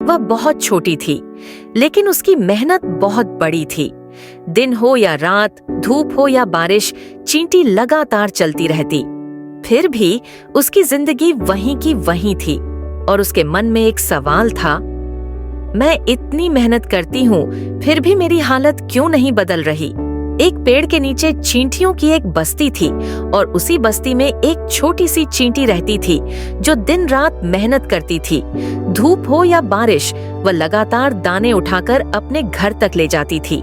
वह बहुत छोटी थी, लेकिन उसकी मेहनत बहुत बड़ी थी। दिन हो या रात, धूप हो या बारिश, चींटी लगातार चलती रहती। फिर भी उसकी जिंदगी वहीं की वहीं थी और उसके मन में एक सवाल था, मैं इतनी मेहनत करती हूँ, फिर भी मेरी हालत क्यों नहीं बदल रही। एक पेड़ के नीचे चींटियों की एक बस्ती थी और उसी बस्ती में एक छोटी सी चींटी रहती थी जो दिन रात मेहनत करती थी। धूप हो या बारिश, वह लगातार दाने उठाकर अपने घर तक ले जाती थी।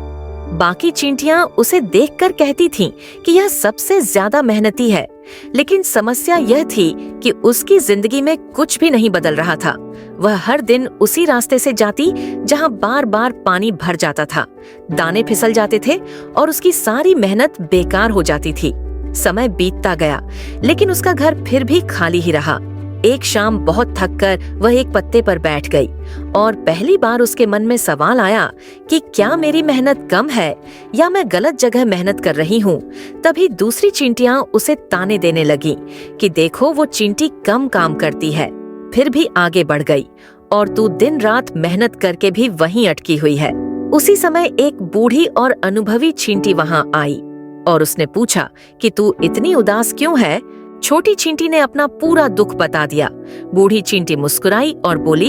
बाकी चींटियां उसे देखकर कहती थीं कि यह सबसे ज्यादा मेहनती है, लेकिन समस्या यह थी कि उसकी जिंदगी में कुछ भी नहीं बदल रहा था। वह हर दिन उसी रास्ते से जाती जहां बार बार पानी भर जाता था, दाने फिसल जाते थे और उसकी सारी मेहनत बेकार हो जाती थी। समय बीतता गया, लेकिन उसका घर फिर भी खाली ही रहा। एक शाम बहुत थककर वह एक पत्ते पर बैठ गई और पहली बार उसके मन में सवाल आया कि क्या मेरी मेहनत कम है या मैं गलत जगह मेहनत कर रही हूँ। तभी दूसरी चींटियां उसे ताने देने लगी कि देखो, वो चींटी कम काम करती है, फिर भी आगे बढ़ गई और तू दिन रात मेहनत करके भी वहीं अटकी हुई है। उसी समय एक बूढ़ी और अनुभवी चींटी वहां आई और उसने पूछा कि तू इतनी उदास क्यों है। छोटी चींटी ने अपना पूरा दुख बता दिया। बूढ़ी चींटी मुस्कुराई और बोली,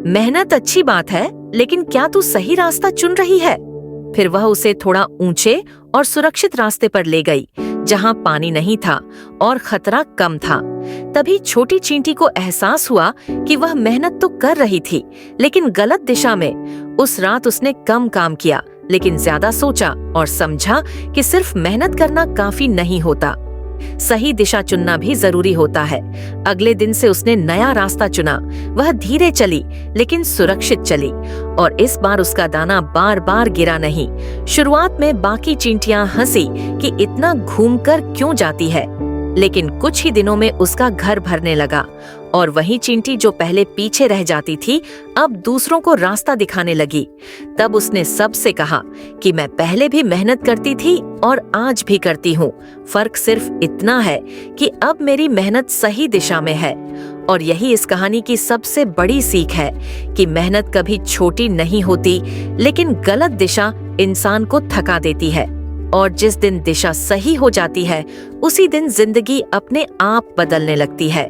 मेहनत अच्छी बात है, लेकिन क्या तू सही रास्ता चुन रही है। फिर वह उसे थोड़ा ऊंचे और सुरक्षित रास्ते पर ले गई जहां पानी नहीं था और खतरा कम था। तभी छोटी चींटी को एहसास हुआ कि वह मेहनत तो कर रही थी, लेकिन गलत दिशा में। उस रात उसने कम काम किया, लेकिन ज्यादा सोचा और समझा कि सिर्फ मेहनत करना काफी नहीं होता, सही दिशा चुनना भी जरूरी होता है। अगले दिन से उसने नया रास्ता चुना। वह धीरे चली, लेकिन सुरक्षित चली और इस बार उसका दाना बार बार गिरा नहीं। शुरुआत में बाकी चींटियां हंसी कि इतना घूमकर क्यों जाती है, लेकिन कुछ ही दिनों में उसका घर भरने लगा और वही चींटी जो पहले पीछे रह जाती थी, अब दूसरों को रास्ता दिखाने लगी। तब उसने सबसे कहा कि मैं पहले भी मेहनत करती थी और आज भी करती हूँ। फर्क सिर्फ इतना है कि अब मेरी मेहनत सही दिशा में है। और यही इस कहानी की सबसे बड़ी सीख है कि मेहनत कभी छोटी नहीं होती, लेकिन गलत दिशा इंसान को थका देती है। और जिस दिन दिशा सही हो जाती है, उसी दिन जिंदगी अपने आप बदलने लगती है।